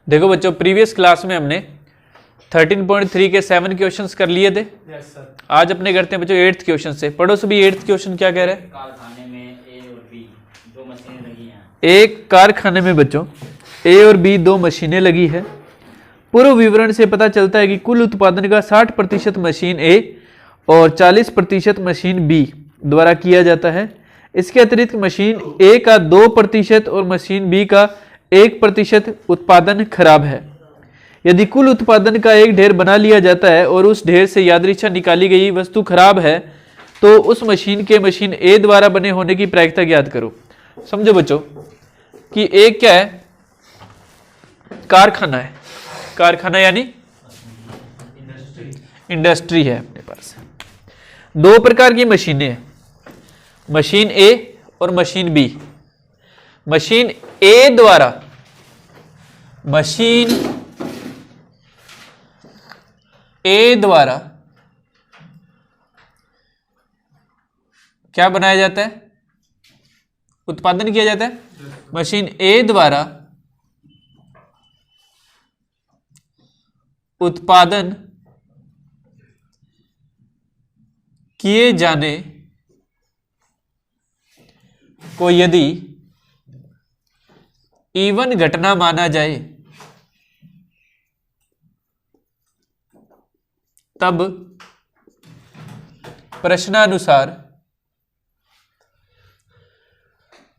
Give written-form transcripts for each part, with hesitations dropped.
देखो बच्चों, previous class में हमने 13.3 के 7 क्वेश्चंस कर लिए थे। आज अपने करते हैं बच्चों 8th क्वेश्चन से। पढ़ो सभी 8th क्वेश्चन क्या कह रहे हैं। कारखाने में ए और बी दो मशीनें लगी हैं। एक कारखाने में बच्चों ए और बी दो मशीनें लगी है। पूर्व विवरण से पता चलता है कि कुल उत्पादन का 60% मशीन ए और 40% मशीन बी द्वारा किया जाता है। इसके अतिरिक्त मशीन ए का 2% और मशीन बी का 1% उत्पादन खराब है। यदि कुल उत्पादन का एक ढेर बना लिया जाता है और उस ढेर से यादृच्छा निकाली गई वस्तु खराब है तो उस मशीन के मशीन ए द्वारा बने होने की प्रायिकता ज्ञात करो। समझो बच्चों कि एक क्या है, कारखाना है। कारखाना यानी इंडस्ट्री है अपने पास। दो प्रकार की मशीनें हैं, मशीन ए और मशीन बी। मशीन ए द्वारा क्या बनाया जाता है, उत्पादन किया जाता है। मशीन ए द्वारा उत्पादन किए जाने को यदि इवन घटना माना जाए तब प्रश्नानुसार,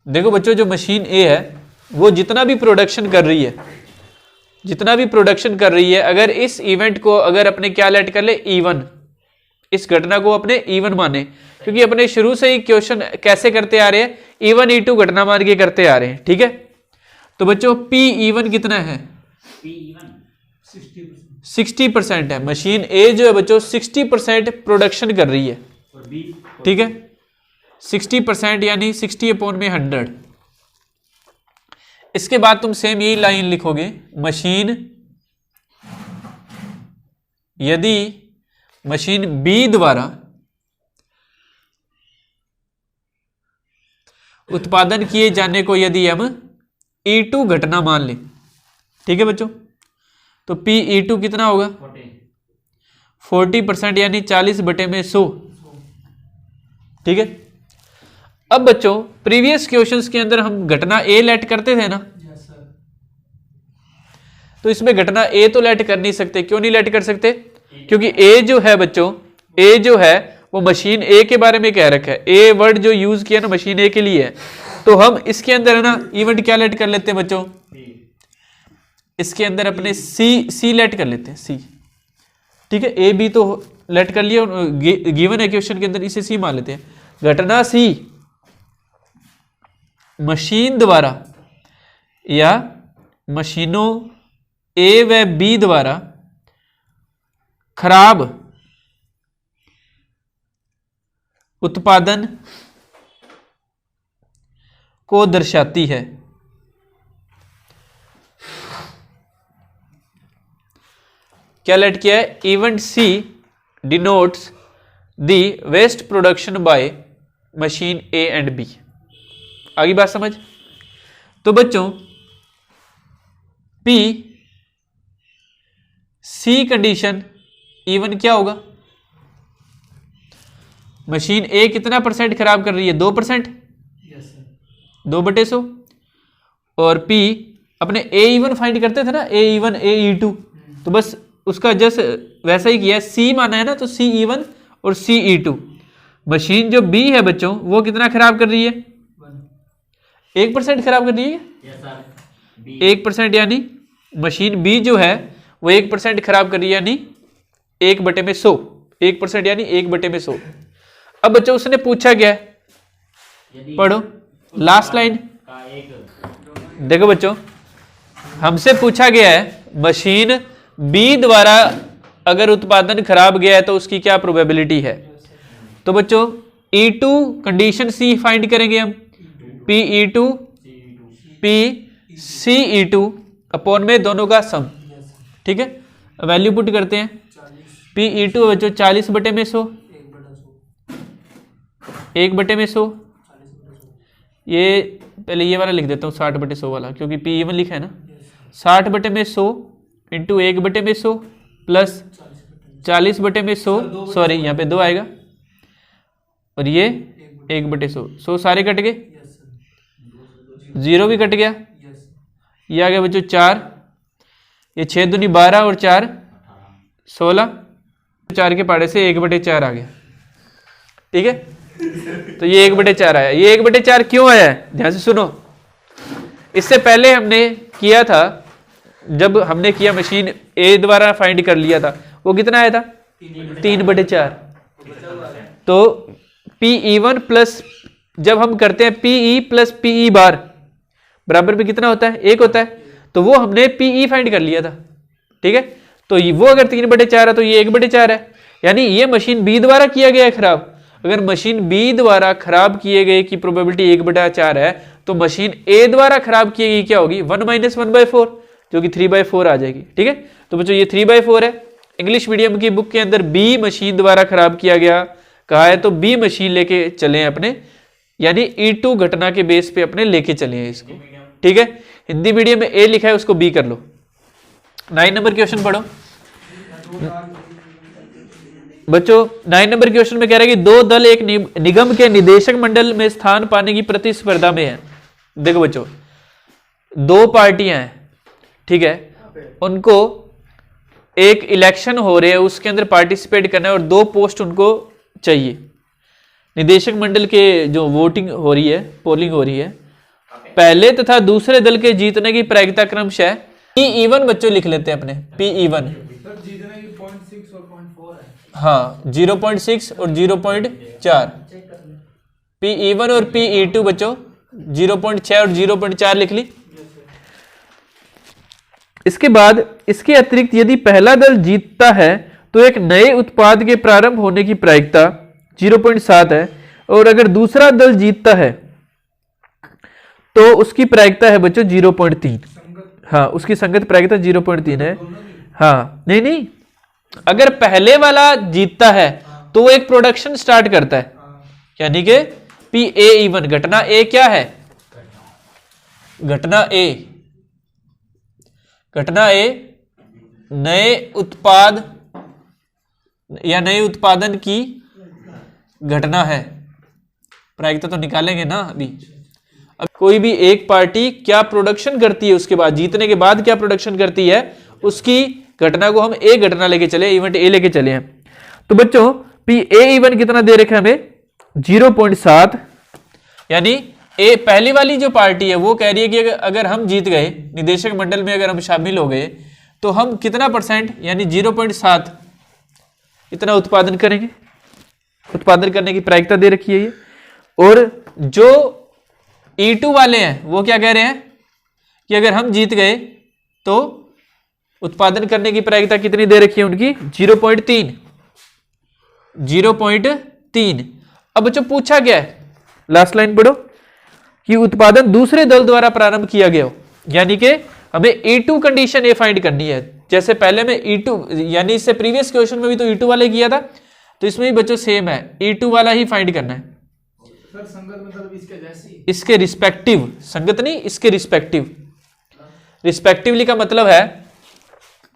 देखो बच्चों जो मशीन ए है वो जितना भी प्रोडक्शन कर रही है, अगर इस इवेंट को अगर अपने क्या लेट कर ले, इवन, इस घटना को अपने इवन माने, क्योंकि अपने शुरू से ही क्वेश्चन कैसे करते आ रहे हैं, इवन ई टू घटना मान के करते आ रहे हैं। ठीक है, तो बच्चों पी इवन कितना है, पी इवन 60% है। मशीन ए जो है बच्चों 60% प्रोडक्शन कर रही है। ठीक है, 60% यानी 60/100। इसके बाद तुम सेम यही लाइन लिखोगे, मशीन यदि मशीन बी द्वारा उत्पादन किए जाने को यदि हम E2 घटना मान लें। ठीक है बच्चों, तो पी E2 कितना होगा, 40% यानी 40/100। ठीक है, अब बच्चों प्रीवियस क्वेश्चंस के अंदर हम घटना ए लेट करते थे ना, तो इसमें घटना ए तो लेट कर नहीं सकते। क्यों नहीं लेट कर सकते, क्योंकि ए जो है बच्चों, ए जो है वो मशीन ए के बारे में कह रखा है। ए वर्ड जो यूज किया ना मशीन ए के लिए है, तो हम इसके अंदर है ना इवेंट क्या लेट कर लेते हैं बच्चों, इसके अंदर अपने सी लेट कर लेते हैं, सी। ठीक है, ए बी तो लेट कर लिया, गिवन है क्वेश्चन के अंदर, इसे सी मान लेते हैं। घटना सी मशीन द्वारा या मशीनों ए व बी द्वारा खराब उत्पादन को दर्शाती है। क्या लेट किया है, event C denotes the waste production by machine A and B. आगे बात समझ। तो बच्चों पी सी कंडीशन इवन क्या होगा, मशीन ए कितना % खराब कर रही है, 2%, 2/100। और पी अपने ए इवन फाइंड करते थे ना, ए इवन ए E2, तो बस उसका जस्ट वैसा ही किया, सी माना है ना, तो सी इवन और सी E2। मशीन जो बी है बच्चों वो कितना खराब कर रही है, 1% खराब कर रही है। 1% यानी मशीन बी जो है वो 1% खराब कर रही है, यानी 1/100। 1% यानी 1/100। अब बच्चों उसने पूछा क्या है, पढ़ो लास्ट लाइन। देखो बच्चों हमसे पूछा गया है मशीन बी द्वारा अगर उत्पादन खराब गया है तो उसकी क्या प्रोबेबिलिटी है। तो बच्चों E2 कंडीशन सी फाइंड करेंगे हम, P E2 P C E2 upon में दोनों का सम। ठीक है, वैल्यू पुट करते हैं। पी E2 बच्चों 40/100, 1/100। ये पहले ये वाला लिख देता हूँ 60/100 वाला, क्योंकि पी इवन लिखा है ना, 60/100 इंटू 1/100 प्लस 40/100, सॉरी यहाँ पे 2 आएगा, और ये 1/100, 100 सारे कट गए, 0 भी कट गया, ये आ गया बच्चों 4, ये 6 दूनी 12 और 4 16, 4 के पाड़े से 1/4 आ गया। ठीक है, तो ये 1/4 आया। ये 1/4 क्यों आया है, ध्यान से सुनो। इससे पहले हमने किया था, जब हमने किया मशीन ए द्वारा फाइंड कर लिया था, वो कितना आया था 3/4। तो PE1 प्लस, जब हम करते हैं PE प्लस PE बार बराबर में कितना होता है, 1 होता है, तो वो हमने PE फाइंड कर लिया था। ठीक है, तो वो अगर 3/4 है तो ये 1/4 है, यानी ये मशीन बी द्वारा किया गया है खराब। अगर मशीन बी द्वारा खराब किए गए की प्रोबेबिलिटी 1/4 है, तो मशीन ए द्वारा खराब की गई क्या होगी 1 - 1/4, जो कि 3/4 आ जाएगी। ठीक है, तो बच्चों ये 3/4 है। इंग्लिश मीडियम की बुक के अंदर बी मशीन द्वारा खराब किया गया कहा है, तो बी मशीन लेके चले अपने, यानी E2 घटना के बेस पे अपने लेके चले हैं इसको। ठीक है, हिंदी मीडियम में ए लिखा है, उसको बी कर लो। 9 नंबर क्वेश्चन पढ़ो बच्चों। 9 नंबर क्वेश्चन में कह रहा है कि 2 दल एक निगम के निदेशक मंडल में स्थान पाने की प्रतिस्पर्धा में है। देखो बच्चों, 2 पार्टियां हैं, ठीक है, उनको एक इलेक्शन हो रहे हैं, उसके अंदर पार्टिसिपेट करना है और 2 पोस्ट उनको चाहिए। निदेशक मंडल के जो वोटिंग हो रही है, पोलिंग हो रही है, पहले तथा दूसरे दल के जीतने की प्रायिकता क्रमशः PE1 बच्चों लिख लेते हैं अपने, PE1 जीतने की 0.6 और 0.4 है। हाँ 0.6 और 0.4, PE1 और PE2 बच्चों 0.6 और 0.4 लिख ली। इसके बाद इसके अतिरिक्त यदि पहला दल जीतता है तो एक नए उत्पाद के प्रारंभ होने की प्रायिकता 0.7 है, और अगर दूसरा दल जीतता है तो उसकी प्रायिकता है बच्चों 0.3। हाँ, उसकी संगत प्रायिकता 0.3 है। हाँ नहीं, अगर पहले वाला जीतता है तो वो एक प्रोडक्शन स्टार्ट करता है, यानी कि PAE1 घटना ए क्या है, घटना ए नए उत्पाद या नए उत्पादन की घटना है। प्रायिकता तो निकालेंगे ना अभी। अब कोई भी एक पार्टी क्या प्रोडक्शन करती है, उसके बाद जीतने के बाद क्या प्रोडक्शन करती है, उसकी घटना को हम ए घटना लेके चले, इवेंट ए लेके चले हैं। तो बच्चों PAE1 कितना दे रखा है हमें 0.7, यानी ए पहली वाली जो पार्टी है वो कह रही है कि अगर हम जीत गए, निदेशक मंडल में अगर हम शामिल हो गए, तो हम कितना परसेंट यानी 0.7 इतना उत्पादन करेंगे। उत्पादन करने की प्रायिकता दे रखी है ये। और जो E2 वाले हैं वो क्या कह रहे हैं कि अगर हम जीत गए तो उत्पादन करने की प्रायिकता कितनी दे रखी है उनकी 0.3। अब बच्चों पूछा क्या है, लास्ट लाइन पढ़ो, कि उत्पादन दूसरे दल द्वारा प्रारंभ किया गया हो, यानी कि हमें E2 कंडीशन ये फाइंड करनी है। जैसे पहले में E2 यानी इससे प्रीवियस क्वेश्चन में भी तो E2 वाले किया था, तो इसमें भी बच्चों सेम है, E2 वाला ही फाइंड करना है। सर संगत मतलब इसके जैसी, इसके रिस्पेक्टिव, संगत नहीं, इसके रिस्पेक्टिव। रिस्पेक्टिवली का मतलब है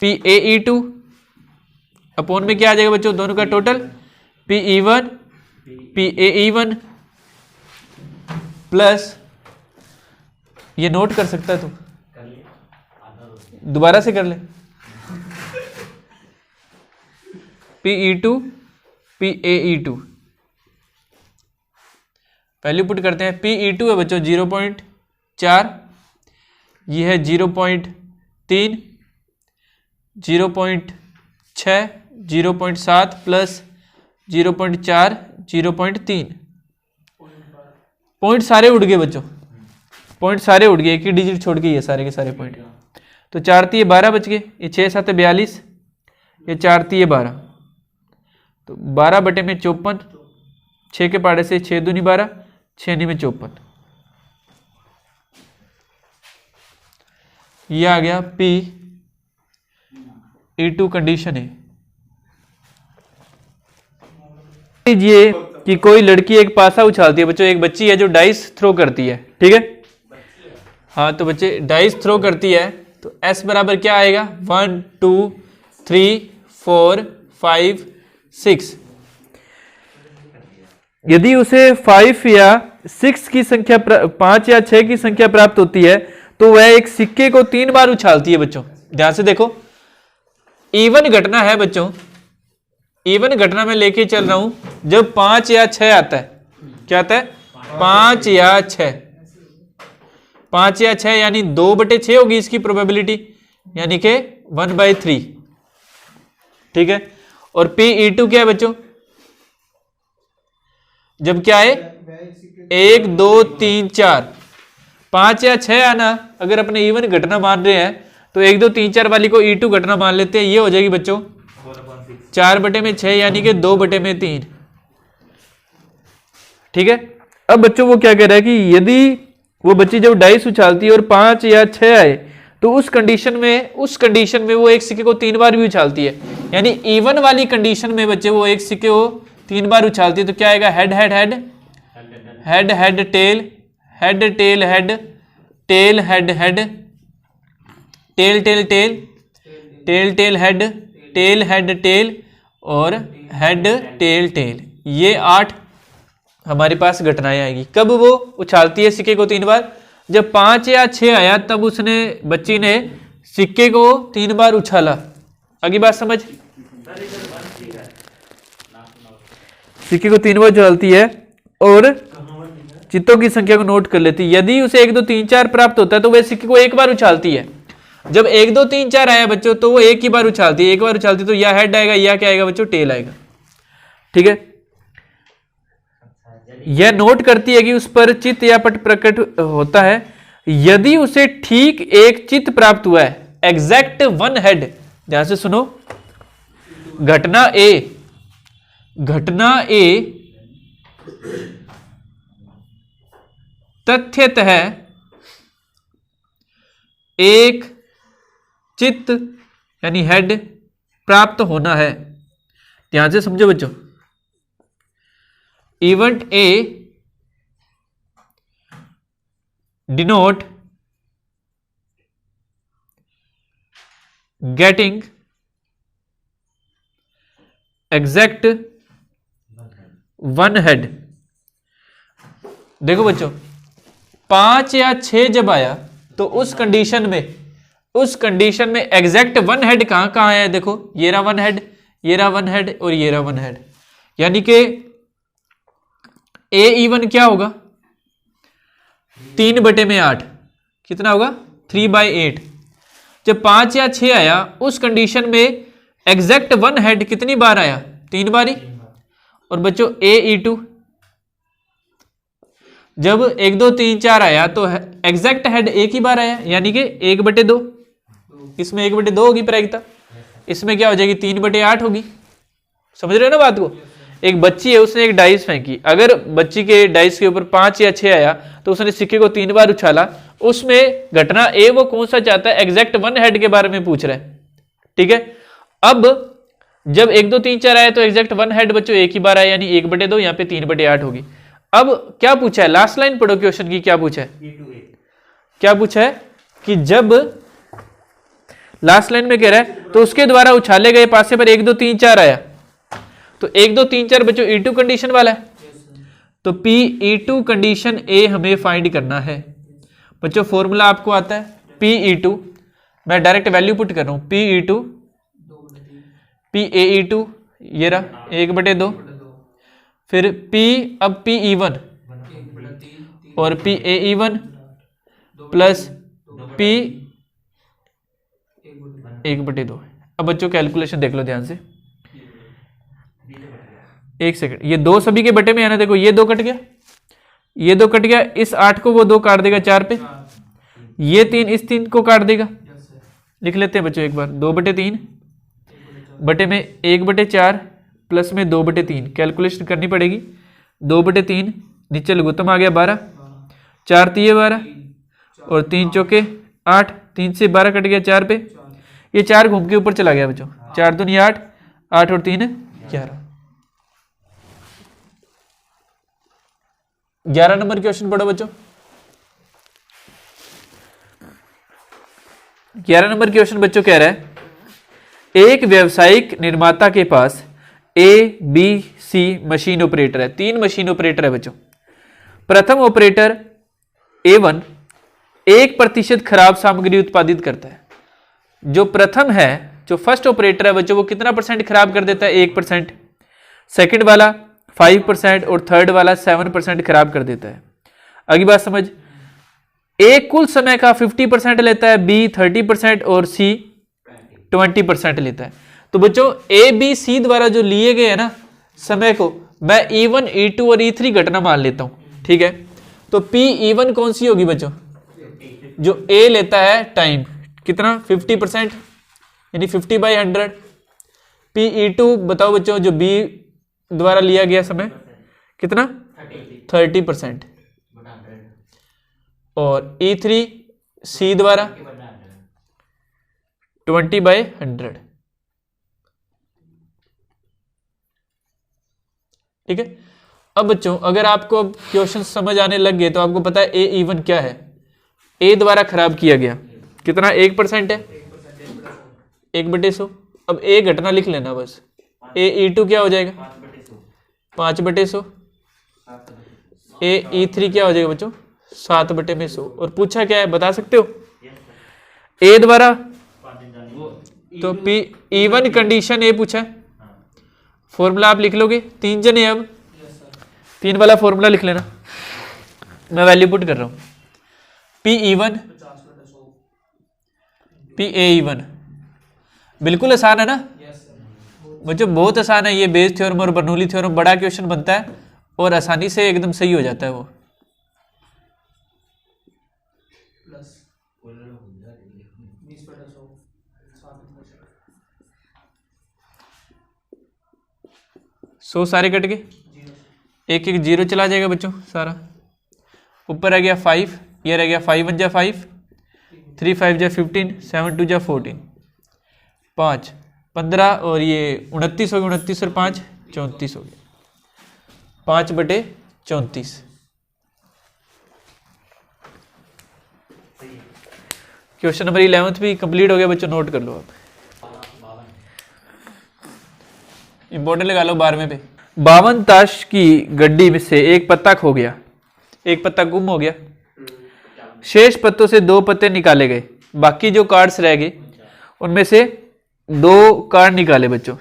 PAE2 अपॉन में क्या आ जाएगा बच्चों, दोनों का टोटल PE1 PAE1 प्लस, ये नोट कर सकता है तू, दोबारा से कर ले, PE2 PAE2 वैल्यू पुट करते हैं। PE2 है बच्चों 0.4, ये है 0.3, 0.6, 0.7 प्लस 0.4, 0.3। पॉइंट सारे उड़ गए बच्चों, पॉइंट सारे उड़ गए, एक ही डिजिट छोड़ के ये सारे के सारे पॉइंट। तो 4 3 12 बच गए, ये 6 7 42, ये 4 3 12, तो 12 बटे में 54, 6 के पाड़े से 6 दूनी 12, 6 नी में 54, ये आ गया PE2 कंडीशन है। लीजिए कि कोई लड़की एक पासा उछालती है, बच्चों एक बच्ची है जो डाइस थ्रो करती है, ठीक है। हाँ तो बच्चे डाइस थ्रो करती है, तो s बराबर क्या आएगा 1 2 3 4 5 6। यदि उसे 5 या 6 की संख्या 5 या 6 की संख्या प्राप्त होती है तो वह एक सिक्के को 3 बार उछालती है। बच्चों ध्यान से देखो, इवन घटना है बच्चों, इवन घटना में लेके चल रहा हूं। जब 5 या 6 आता है, क्या आता है 5 या 6, 5 या 6 यानी 2/6 होगी इसकी प्रोबेबिलिटी, यानी कि 1/3। ठीक है, और Pe2 क्या है बच्चों, जब क्या है 1 2 3 4, 5 या 6 आना अगर अपने इवन घटना मान रहे हैं तो 1 2 3 4 वाली को E2 घटना मान लेते हैं। ये हो जाएगी बच्चों 4/6 यानी कि 2/3। ठीक है, अब बच्चों वो क्या कह रहा है कि यदि वो बच्ची जब डाइस उछालती है और 5 या 6 आए तो उस कंडीशन में वो एक सिक्के को 3 बार भी उछालती है। यानी इवन वाली कंडीशन में बच्चे वो एक सिक्के को 3 बार उछालती है। तो क्या आएगा head head head head head tail head tail head tail head head tail tail tail tail tail head tail head tail और हेड टेल टेल। ये 8 हमारे पास घटनाएं आएगी। कब वो उछालती है सिक्के को 3 बार, जब 5 या 6 आया तब उसने बच्ची ने सिक्के को 3 बार उछाला। आगे बात समझ, सिक्के को 3 बार उछालती है और चित्तों की संख्या को नोट कर लेती है। यदि उसे 1 2 3 4 प्राप्त होता है तो वह सिक्के को 1 बार उछालती है। जब 1 2 3 4 आया बच्चों तो वो एक ही बार उछालती है, एक बार उछालती है तो या हेड आएगा या क्या आएगा बच्चों टेल आएगा। ठीक है, यह नोट करती है कि उस पर चित्त या पट प्रकट होता है। यदि उसे ठीक एक चित्त प्राप्त हुआ है, एग्जैक्ट 1 हेड, ध्यान से सुनो, घटना ए तथ्यतः एक चित्त यानी हेड प्राप्त होना है। ध्यान से समझो बच्चों, event A denote getting exact 1 head. देखो बच्चों 5 या 6 जब आया तो उस कंडीशन में एग्जैक्ट 1 हेड कहां है। देखो ये रहा 1 हेड, ये रहा 1 हेड और ये रहा 1 हेड, यानी कि ए इवन क्या होगा 3/8, कितना होगा 3/8। जब 5 या 6 आया उस कंडीशन में एग्जैक्ट 1 हेड कितनी बार आया, 3 बार ही। और बच्चों E2 जब 1 2 3 4 आया तो एग्जैक्ट हेड एक ही बार आया, यानी कि 1/2। इसमें 1/2 होगी प्रायिकता, इसमें क्या हो जाएगी 3/8 होगी। समझ रहे हो ना बात को। एक बच्ची है, उसने एक डाइस फेंकी, अगर बच्ची के डाइस के ऊपर 5 या 6 आया तो उसने सिक्के को 3 बार उछाला। उसमें घटना ए वो कौन सा चाहता है, एग्जैक्ट 1 हेड के बारे में पूछ रहा है। ठीक है, अब जब 1 2 3 4 आया तो एग्जैक्ट 1 हेड बच्चों एक ही बार आया, यानी 1/2, यहाँ पे 3/8 होगी। अब क्या पूछा है, लास्ट लाइन पढ़ो क्वेश्चन की, क्या पूछा है, क्या पूछा है कि जब लास्ट लाइन में कह रहा है तो उसके द्वारा उछाले गए पासे पर 1 2 3 4 आया, तो 1 2 3 4 बच्चों E2 कंडीशन वाला है। तो Pe2 कंडीशन ए हमें फाइंड करना है। बच्चों फॉर्मूला आपको आता है Pe2, मैं डायरेक्ट वैल्यू पुट कर रहा हूं, Pe2 Pae2 ये रहा 1/2, फिर P अब Pe1 और Pae1 प्लस P 1/2। अब बच्चों कैलकुलेशन देख लो ध्यान से, एक सेकंड, ये 2 सभी के बटे में आना। देखो ये 2 कट गया, ये 2 कट गया, इस 8 को वो 2 काट देगा 4 पे, ये 3 इस 3 को काट देगा। लिख लेते हैं बच्चों एक बार, 2/3 बटे में 1/4 प्लस में 2/3, कैलकुलेशन करनी पड़ेगी। 2/3 नीचे लघुत्तम आ गया 12, 4 3 12 और 3 चौके 8, 3 से 12 कट गया 4 पे, ये 4 घूम के ऊपर चला गया बच्चों, 4 दूनी 8, 8 और 3 11। 11 नंबर क्वेश्चन पढ़ो बच्चों। 11 नंबर क्वेश्चन बच्चों कह रहा है एक व्यावसायिक निर्माता के पास A B C machine operator है, 3 मशीन ऑपरेटर है बच्चों। प्रथम ऑपरेटर A1 1% खराब सामग्री उत्पादित करता है। जो प्रथम है, जो फर्स्ट ऑपरेटर है बच्चों, वो कितना परसेंट खराब कर देता है? 1%। सेकंड वाला 5% और थर्ड वाला 7% खराब कर देता है। अगली बात समझ, ए कुल समय का 50% लेता है, बी 30% और सी 20% लेता है। तो बच्चों ए बी सी द्वारा जो लिए गए हैं ना समय को, मैं E1 E2 और E3 घटना मान लेता हूं, ठीक है। तो P E1 कौन सी होगी बच्चों? जो ए लेता है टाइम, कितना? 50%, यानी 50/100। P E2 बताओ बच्चों, जो बी द्वारा लिया गया समय, कितना? 30%। और E3 सी द्वारा 20/100, ठीक है। अब बच्चों अगर आपको अब क्वेश्चन समझ आने लग गए तो आपको पता है ए इवन क्या है। ए द्वारा खराब किया गया कितना? 1% है, 1/100। अब ए घटना लिख लेना बस। ए E2 क्या हो जाएगा? 5/100। ए E3 क्या हो जाएगा बच्चों? 7/100। और पूछा क्या है बता सकते हो? ए द्वारा, तो P E1 कंडीशन ए पूछा है, फॉर्मूला आप लिख लोगे। 3 जने अब 3 वाला फॉर्मूला लिख लेना, मैं वैल्यू पुट कर रहा हूं। P E1 P A E1 बिल्कुल आसान है ना बच्चों, बहुत आसान है। ये बेस थ्योरम और बर्नौली थ्योरम बड़ा क्वेश्चन बनता है और आसानी से एकदम सही हो जाता है वो। सौ सारे कट के एक एक जीरो चला जाएगा बच्चों सारा। ऊपर आ गया 5, ये रह गया 5 1 जा 5, 3 5 जा 15, 7 2 जा 14, 5 15 और ये 29 हो गया। 29 और 5 34 हो गया। 5/34। क्वेश्चन नंबर 11 भी कंप्लीट हो गया बच्चों, नोट कर लो आप। इंपॉर्टेंट लगा लो 12वें पे। 52 ताश की गड्डी में से एक पत्ता खो गया, एक पत्ता गुम हो गया। शेष पत्तों से 2 पत्ते निकाले गए, बाकी जो कार्ड्स रह गए उनमें से 2 कार्ड निकाले बच्चों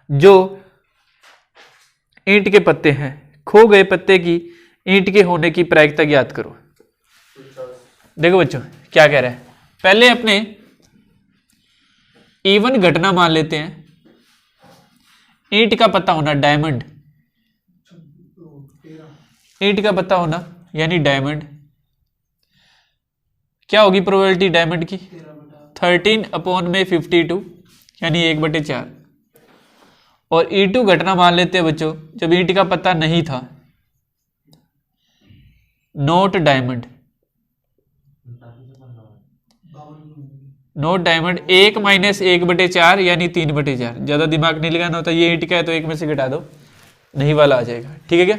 जो ईंट के पत्ते हैं। खो गए पत्ते की ईंट के होने की प्रायिकता ज्ञात करो। देखो बच्चों क्या कह रहा है, पहले अपने E1 घटना मान लेते हैं। ईंट का पत्ता होना डायमंड, ईंट का पत्ता होना यानी डायमंड। क्या होगी प्रोबेबिलिटी डायमंड की? 13/52 यानी 1/4। और E2 घटना मान लेते हैं बच्चों, जब ईंट का पत्ता नहीं था, नोट डायमंड, नोट डायमंड 1 - 1/4 यानी 3/4। ज्यादा दिमाग नहीं लगाना होता, ये ईंट का है तो 1 में से घटा दो, नहीं वाला आ जाएगा, ठीक है क्या।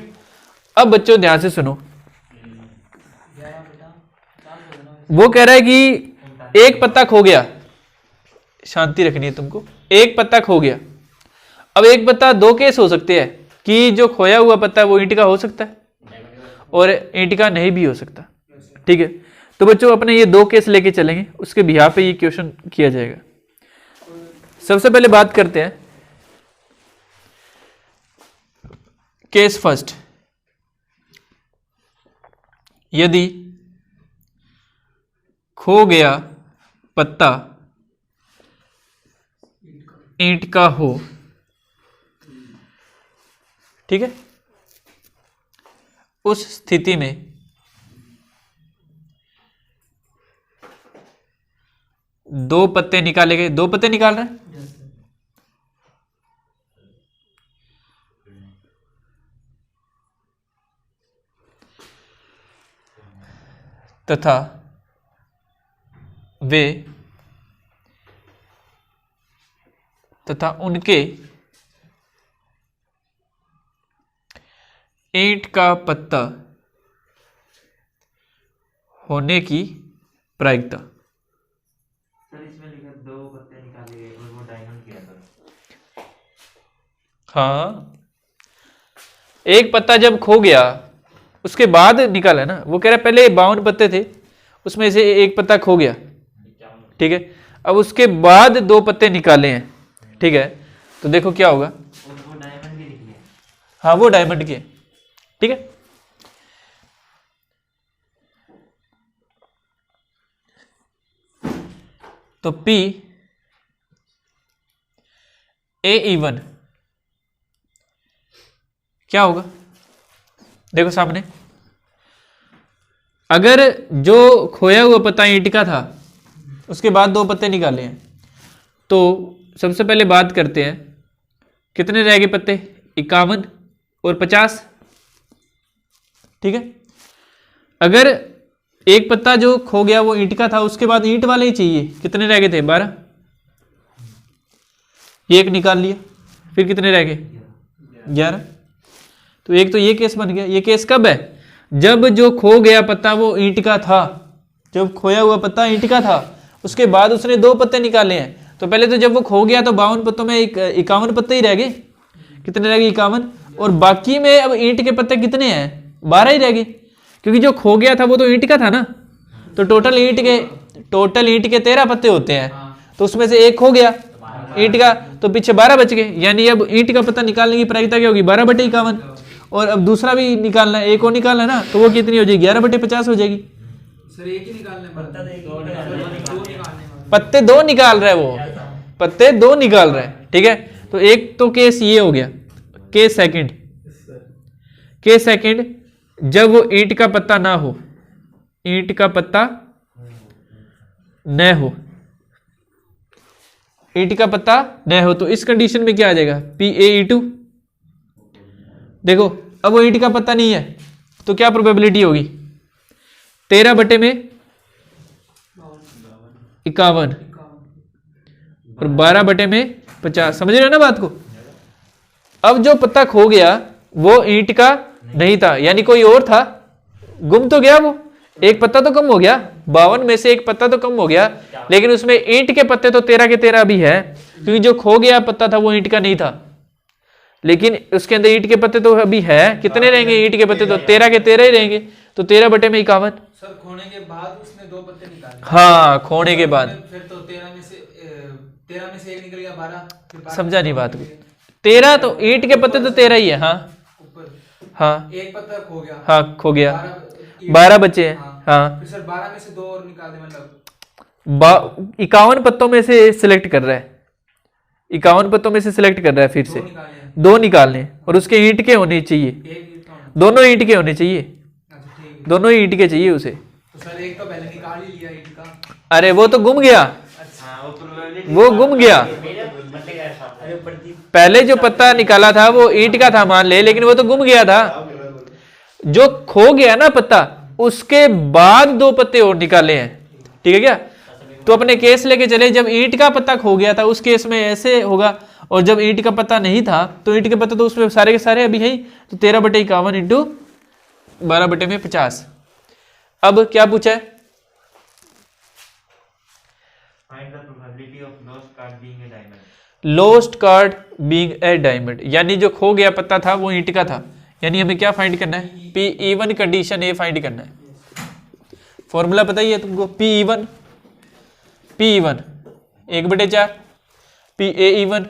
अब बच्चों ध्यान से सुनो, वो कह रहा है कि एक पत्ता खो गया, शांति रखनी है तुमको। एक पत्ता खो गया। अब एक पत्ता 2 केस हो सकते हैं कि जो खोया हुआ पत्ता है वो ईंट का हो सकता है और ईंट का नहीं भी हो सकता, ठीक है। तो बच्चों अपने ये 2 केस लेके चलेंगे, उसके बिहाफ पे ये क्वेश्चन किया जाएगा। सबसे पहले बात करते हैं केस फर्स्ट। यदि खो गया पत्ता ईंट का हो, ठीक है, उस स्थिति में दो पत्ते निकाले गए। 2 पत्ते निकाल रहे हैं, तथा वे तथा उनके ईंट का पत्ता होने की प्रायिकता। हाँ, एक पत्ता जब खो गया उसके बाद निकाला ना, वो कह रहा है पहले 52 पत्ते थे, उसमें से एक पत्ता खो गया, ठीक है, अब उसके बाद 2 पत्ते निकाले हैं, ठीक है, तो देखो क्या होगा। वो डायमंड भी दिख गया। हाँ, वो डायमंड के, ठीक है। तो P A even क्या होगा, देखो सामने, अगर जो खोया हुआ पत्ता ईंट का था उसके बाद 2 पत्ते निकाले हैं, तो सबसे पहले बात करते हैं कितने रह गए पत्ते, 51 और 50, ठीक है। अगर एक पत्ता जो खो गया वो ईंट का था, उसके बाद ईंट वाले ही चाहिए, कितने रह गए थे, 12, ये एक निकाल लिया, फिर कितने रह गए, 11। तो एक तो ये केस बन गया। ये केस कब है, जब जो खो गया पत्ता वो ईंट का था, जब खोया हुआ पत्ता ईंट का था, उसके बाद उसने 2 पत्ते निकाले हैं। तो पहले तो जब वो खो गया तो 52 पत्तों में 51 पत्ते ही रह गए, कितने रह गए, 51, और बाकी में अब ईंट के पत्ते कितने हैं, 12 ही रह गए, क्योंकि जो खो गया था वो तो ईंट का था ना, तो टोटल ईंट के 13 पत्ते होते हैं, तो उसमें से एक खो गया ईंट का, तो पीछे 12 बच गए, यानी अब ईंट का पत्ता निकालने की प्रायिकता क्या होगी, 12/51, और अब दूसरा भी निकालना है, एक और निकालना है ना, तो वो कितनी हो जाएगी, 11/50 हो जाएगी। सर एक ही निकालने पड़ता है, दो निकालने पत्ते 2 निकाल रहा है वो, पत्ते 2 निकाल रहा है, ठीक है। तो एक तो केस ये हो गया। केस सेकंड, जब वो ईंट का पत्ता ना हो, ईंट का पत्ता न हो, ईंट का पत्ता न हो, तो इस कंडीशन में क्या आ जाएगा, PaE2। देखो अब वो ईंट का पत्ता नहीं है तो क्या प्रोबेबिलिटी होगी, 13/51 और 12/50, समझ रहे हो ना बात को। अब जो पत्ता खो गया वो ईंट का नहीं था, यानी कोई और था, गुम तो गया, वो एक पत्ता तो कम हो गया, 52 में से एक पत्ता तो कम हो गया, लेकिन उसमें ईंट के पत्ते तो 13 के 13 भी है, क्योंकि जो खो गया पत्ता था वो ईंट का नहीं था, लेकिन उसके अंदर ईंट के पत्ते तो अभी है, कितने रहेंगे ईंट के पत्ते, तो 13 के 13 ही रहेंगे, तो 13/51। सर खोने के बाद उसने 2 पत्ते निकाले, हाँ, खोने के बाद, फिर तो 13 में से एक निकल गया, 12, समझा नहीं बात को, 13 तो ईंट के पत्ते तो 13 ही है, हाँ ऊपर हाँ एक पत्ता खो गया, हाँ, खो गया, 12 बचे हैं, हाँ, फिर सर 12 में से 2 और निकाल दे, मतलब 51 पत्तों में से सिलेक्ट कर रहा है, 51 पत्तों में से सिलेक्ट कर रहा है, फिर से 2 निकालने, और उसके ईंट के होने चाहिए, दोनों ईंट के होने चाहिए, दोनों ही ईंट के चाहिए उसे। तो सर एक तो पहले निकाल ही लिया ईंट का, अरे वो तो गुम गया, वो गुम गया, पहले जो पत्ता निकाला था वो ईंट का था मान ले, लेकिन वो तो गुम गया था, जो खो गया ना पत्ता उसके बाद 2 पत्ते और निकाले हैं, ठीक है क्या। तो अपने केस लेके चले, जब ईंट का पत्ता खो गया था उस केस में ऐसे होगा, और जब ईंट का पत्ता नहीं था तो ईंट के पत्ते तो उसमें सारे के सारे अभी है ही, तो 13/51 इंटू 12/50। अब क्या पूछा है, Find the probability of lost card being a diamond. Lost card being a diamond, यानी जो खो गया पत्ता था वो ईंट का था, यानी हमें क्या फाइंड करना है, PE1 कंडीशन ए फाइंड करना है। फॉर्मूला पता ही है तुमको, PE1 1/4, PAE1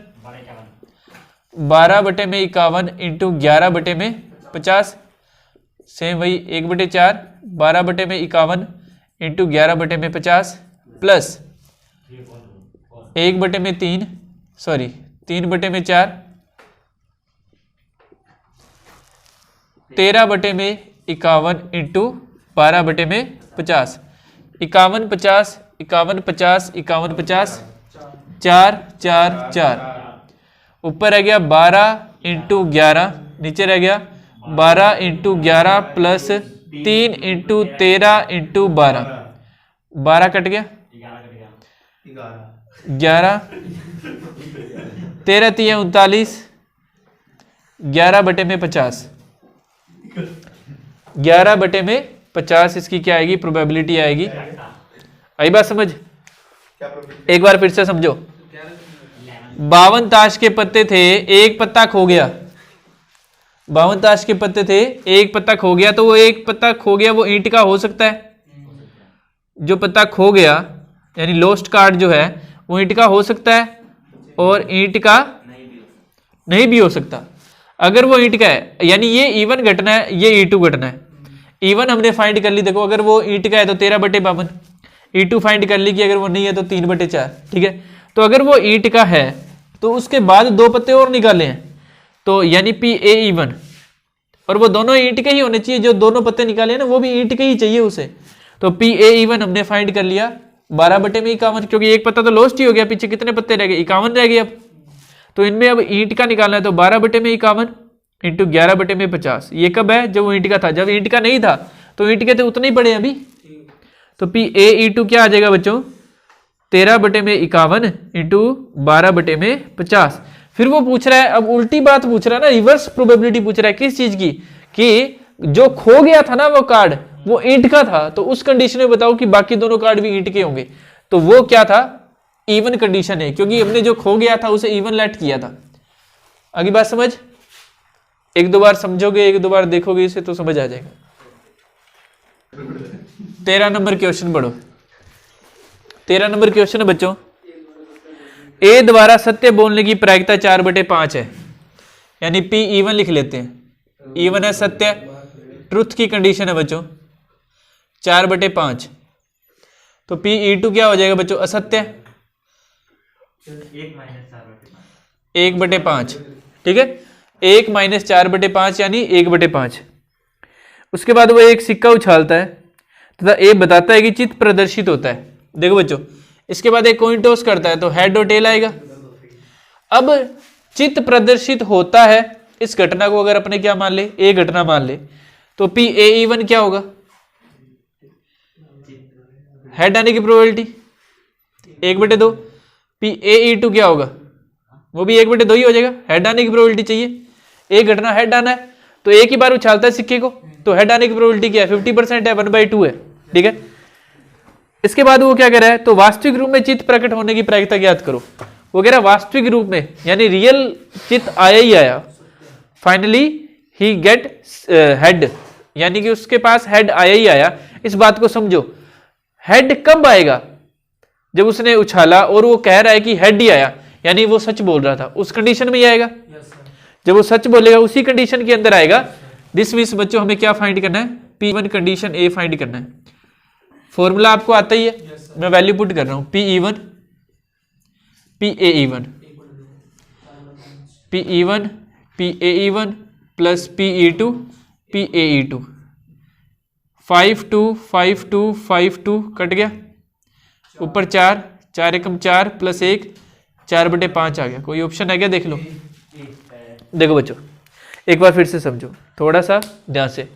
12/51 इंटू 11/50, सेम वही 1/4 12/51 इंटू 11/50 प्लस 1/3 सॉरी 3/4 13/51 इंटू 12/50, 51 50 51 50 51 50 4 4 4, ऊपर रह गया 12 इंटू 11, नीचे रह गया 12 into 11 plus 3 into 13 into 12, 12 cut गया 11, 13 3 39, 11/50, 11/50 इसकी क्या आएगी, प्रोबेबिलिटी आएगी। आई बात समझ, एक बार फिर से समझो, 52 ताश के पत्ते थे, एक पत्ता खो गया। 52 ताश के पत्ते थे, एक पत्ता खो गया, तो वो एक पत्ता खो गया वो ईंट का हो सकता है? जो पत्ता खो गया यानी लॉस्ट कार्ड जो है वो ईंट का हो सकता है, और ईंट का नहीं भी हो सकता। अगर वो ईंट का है यानी ये इवन घटना है, ये E2 घटना है। इवन हमने फाइंड कर ली, देखो अगर वो ईंट का है तो 13/52, E2 फाइंड कर ली कि अगर वो नहीं है तो 3/4, ठीक है। तो अगर वो ईंट का है तो उसके बाद 2 पत्ते और निकाले हैं, तो यानी PA इवन, और वो दोनों ईंट के ही होने चाहिए। जो दोनों पत्ते निकाले हैं ना वो भी ईंट के ही चाहिए उसे। तो PA इवन हमने फाइंड कर लिया 12/51, क्योंकि एक पत्ता तो लॉस्ट ही हो गया, पीछे कितने पत्ते रह गए? 51 रह गए। अब तो इनमें अब ईंट का निकालना है, तो 12/51 इंटू 11/50। ये कब है? जब वो ईंट का था। जब ईंट का नहीं था तो ईंट के तो उतने ही पड़े अभी। तो PAE2 क्या आ जाएगा बच्चों? 13/51 इंटू 12/50। फिर वो पूछ रहा है, अब उल्टी बात पूछ रहा है ना, रिवर्स प्रोबेबिलिटी पूछ रहा है। किस चीज की? कि जो खो गया था ना वो कार्ड, वो ईंट का था, तो उस कंडीशन में बताओ कि बाकी दोनों कार्ड भी ईंट के होंगे। तो वो क्या था? इवन कंडीशन है, क्योंकि हमने जो खो गया था उसे इवन लेट किया था। आगे बात समझ? एक दो बार समझोगे, एक दो बार देखोगे इसे तो समझ आ जाएगा। 13 नंबर क्वेश्चन पढ़ो। 13 नंबर क्वेश्चन है बच्चों, ए द्वारा सत्य बोलने की प्रायिकता 4/5 है, यानी P इवन लिख लेते हैं। इवन है सत्य, ट्रुथ की कंडीशन है बच्चों 4/5। तो PE2 क्या हो जाएगा बच्चों? असत्य 1/5, ठीक है। 1 - 4/5 यानी 1/5। उसके बाद वो एक सिक्का उछालता है तथा ए बताता है कि चित्त प्रदर्शित होता है। देखो बच्चों, इसके बाद एक कॉइन टॉस करता है तो हेड और टेल आएगा। अब चित्त प्रदर्शित होता है, इस घटना को अगर अपने क्या मान ले? ए घटना मान ले, तो PAE1 क्या होगा? हेड आने की प्रोबेबिलिटी 1/2। PAE2 क्या होगा? वो भी 1/2 ही हो जाएगा। हेड आने की प्रोबेबिलिटी चाहिए, एक घटना हेड आना है, तो एक ही बार उछालता है सिक्के को, तो हेड आने की प्रोबेबिलिटी क्या है? 50% है, 1/2 है, ठीक है। इसके बाद वो क्या कह रहा है? तो वास्तविक रूप में चित्त प्रकट होने की प्रायिकता ज्ञात करो। वो कह रहा है वास्तविक रूप में यानी रियल चित्त आया ही आया, फाइनली ही गेट हेड, यानी कि उसके पास हेड आया ही आया। इस बात को समझो, हेड कब आएगा? जब उसने उछाला और वो कह रहा है कि हेड ही आया, यानी वो सच बोल रहा था, उस कंडीशन में ही आएगा। जब वो सच बोलेगा उसी कंडीशन के अंदर आएगा। दिस मींस बच्चों हमें क्या फाइंड करना है? P1 कंडीशन ए फाइंड करना है। फॉर्मूला आपको आता ही है, मैं वैल्यू पुट कर रहा हूं। PE1 PAE1 PE1 PAE1 plus PE2 PAE2। 5 2 5 2 5 2 cut गया, ऊपर 4 4 एकम 4 प्लस 1 4/5 आ गया। कोई ऑप्शन है क्या? देख लो। देखो बच्चों एक बार फिर से समझो थोड़ा सा ध्यान से।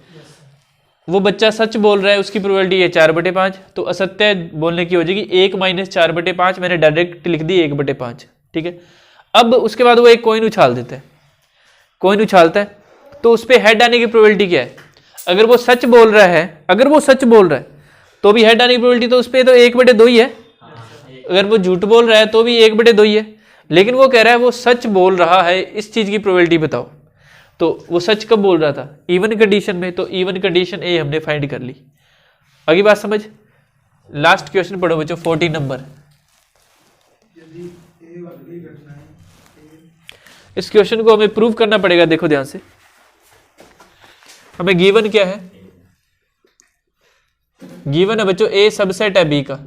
वो बच्चा सच बोल रहा है, उसकी प्रोबेबिलिटी है 4/5, तो असत्य बोलने की हो जाएगी 1 - 4/5। मैंने डायरेक्ट लिख दी 1/5, ठीक है। अब उसके बाद वो एक कॉइन उछाल देता है, कॉइन उछालता है तो उस पर हेड आने की प्रोबेबिलिटी क्या है? अगर वो सच बोल रहा है, अगर वो सच बोल रहा है तो भी हेड आने की प्रोबेबिलिटी तो उस पर तो 1/2 ही है। अगर वो झूठ बोल रहा है तो भी 1/2 ही है। लेकिन वो कह रहा है वो सच बोल रहा है, इस चीज की प्रोबेबिलिटी बताओ। तो वो सच कब बोल रहा था? इवन कंडीशन में। तो इवन कंडीशन ए हमने फाइंड कर ली। अगली बात समझ। लास्ट क्वेश्चन पढ़ो बच्चों, 14 नंबर। इस क्वेश्चन को हमें प्रूव करना पड़ेगा। देखो ध्यान से, हमें गिवन क्या है? गिवन है बच्चों ए सबसेट है बी का,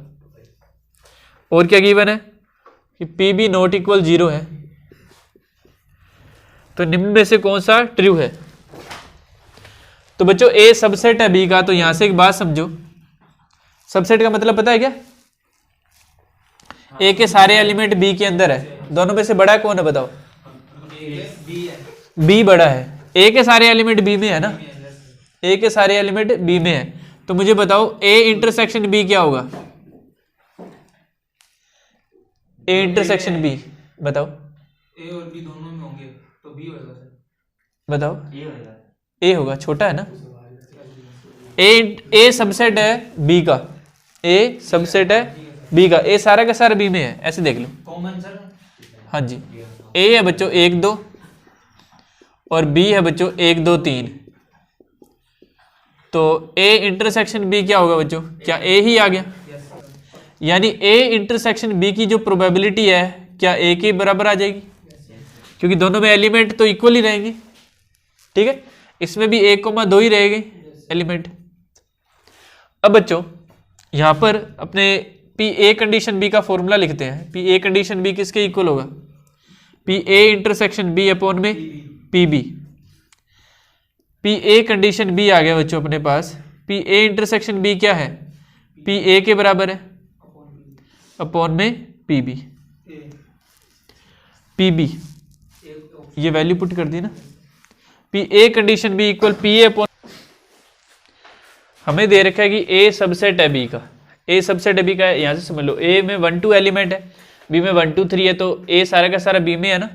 और क्या गिवन है? कि पी बी नॉट इक्वल 0 है। तो निम्न में से कौन सा ट्रू है? तो बच्चों ए सबसेट है बी का, तो यहां से एक बात समझो, सबसेट का मतलब पता है क्या? ए के सारे एलिमेंट बी के अंदर है। दोनों में से बड़ा कौन है बताओ? बी बड़ा है। ए के सारे एलिमेंट बी में है ना, ए के सारे एलिमेंट बी में है। तो मुझे बताओ ए इंटरसेक्शन बी क्या होगा? ए इंटरसेक्शन बी बताओ। ए और बी दोनों में होंगे तो बी होगा सर। बताओ। ए होगा, छोटा है ना। ए सबसेट है बी का, ए सबसेट है बी का, ए सारा का सारा बी में है, ऐसे देख लो। कॉमन सर हाँ जी, ए है बच्चों 1 2 और बी है बच्चों 1 2 3। तो ए इंटरसेक्शन बी क्या होगा बच्चों? क्या ए ही आ गया? यानी ए इंटरसेक्शन बी की जो प्रोबेबिलिटी है क्या ए के बराबर आ जाएगी, क्योंकि दोनों में एलिमेंट तो इक्वल ही रहेंगे। ठीक है, इसमें भी 1,2 ही रहेंगे एलिमेंट। अब बच्चों यहां पर अपने पी ए कंडीशन बी का फॉर्मूला लिखते हैं। पी ए कंडीशन बी किसके इक्वल होगा? P A intersection B upon में P B. P A condition B आ गया बच्चों अपने पास। पी ए इंटरसेक्शन बी क्या है? पी ए के बराबर है अपॉन में पी बी। पी बी ये वैल्यू पुट कर दी ना। P A condition B equal P A upon, हमें दे रखा है कि ए सबसेट है बी का। ए सबसेट है बी का, यहां से समझ लो ए में 1 2 एलिमेंट है, बी में 1 2 3 है, तो ए सारा का सारा बी में है ना।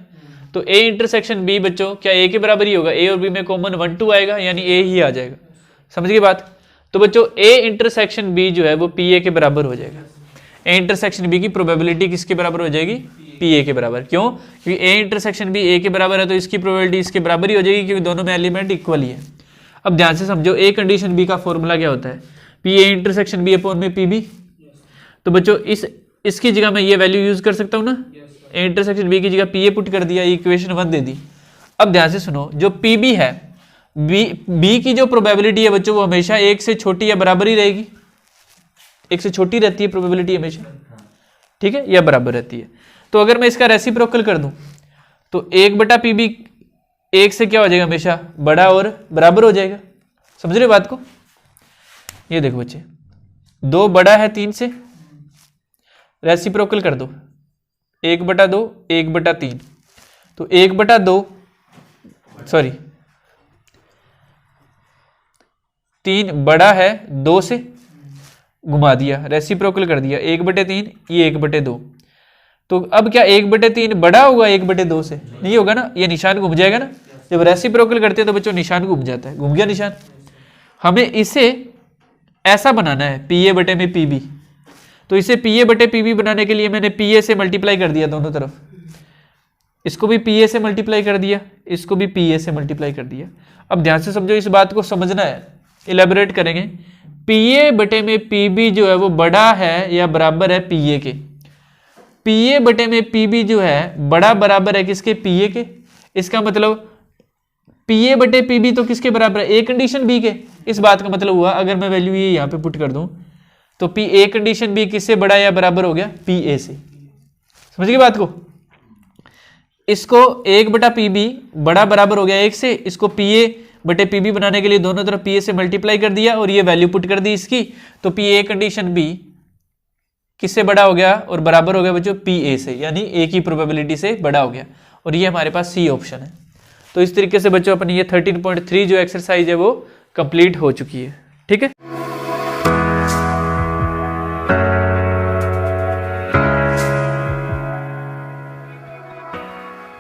तो ए इंटरसेक्शन बी बच्चों क्या ए के बराबर ही होगा? ए और बी में कॉमन 1 2 आएगा, यानी ए ही आ जाएगा। समझ गई बात? तो बच्चों ए इंटरसेक्शन बी जो है वो पी ए के बराबर हो जाएगा। ए इंटरसेक्शन बी की प्रोबेबिलिटी किसके बराबर हो जाएगी? पी ए के बराबर। क्यों? क्योंकि ए इंटरसेक्शन बी ए के बराबर है, तो इसकी प्रोबेबिलिटी इसके बराबर ही हो जाएगी, क्योंकि दोनों में एलिमेंट इक्वल ही है। अब ध्यान से समझो, ए कंडीशन बी का फॉर्मूला क्या होता है? P A intersection B upon में पी बी। तो बच्चों इसकी जगह मैं ये वैल्यू यूज कर सकता हूँ ना। ए इंटरसेक्शन बी की जगह पी ए पुट कर दिया, इक्वेशन 1 दे दी। अब ध्यान से सुनो, जो पी बी है, बी की जो प्रोबेबिलिटी है बच्चों वो हमेशा 1 से छोटी या बराबर ही रहेगी। 1 से छोटी रहती है प्रोबेबिलिटी हमेशा, ठीक है, या बराबर रहती है। तो अगर मैं इसका रेसिप्रोकल कर दूं तो 1 बटा पी बी 1 से क्या हो जाएगा? हमेशा बड़ा और बराबर हो जाएगा। समझ रहे हो बात को? ये देखो बच्चे, 2 बड़ा है 3 से, रेसिप्रोकल कर दो, 1 बटा 2 1 बटा 3। तो 1 बटा 2 सॉरी 3 बड़ा है 2 से, घुमा दिया, रेसिप्रोकल कर दिया, 1 बटे 3 ये 1 बटे 2। तो अब क्या 1 बटे 3 बड़ा होगा 1 बटे 2 से? नहीं होगा ना, ये निशान घूम जाएगा ना। जब रेसिप्रोकल करते हैं तो बच्चों निशान घूम जाता है, घूम गया निशान। हमें इसे ऐसा बनाना है पी ए बटे में पी बी। तो इसे पी ए बटे पी बी बनाने के लिए मैंने पी ए से मल्टीप्लाई कर दिया दोनों तरफ। इसको भी पी ए से मल्टीप्लाई कर दिया, इसको भी पी ए से मल्टीप्लाई कर दिया। अब ध्यान से समझो, इस बात को समझना है, इलेबोरेट करेंगे। पी ए बटे में पी बी जो है वो बड़ा है या बराबर है पी ए के। पी ए बटे में पी बी जो है बड़ा बराबर है किसके? पी ए के। इसका मतलब पी ए बटे पी बी तो किसके बराबर है? ए कंडीशन बी के। इस बात का मतलब हुआ, अगर मैं वैल्यू ये यहाँ पे पुट कर दूं तो पी ए कंडीशन बी किससे बड़ा या बराबर हो गया? पी ए से। समझ गए बात को? इसको 1 बटा पी बी बड़ा बराबर हो गया 1 से, इसको पी ए बटे पी बी बनाने के लिए दोनों तरफ पी ए से मल्टीप्लाई कर दिया और ये वैल्यू पुट कर दी इसकी। तो पी ए कंडीशन बी किससे बड़ा हो गया और बराबर हो गया बच्चों? पी ए से, यानी ए की प्रोबेबिलिटी से बड़ा हो गया। और ये हमारे पास सी ऑप्शन है। तो इस तरीके से बच्चों अपनी ये 13.3 जो एक्सरसाइज है वो कंप्लीट हो चुकी है। ठीक है।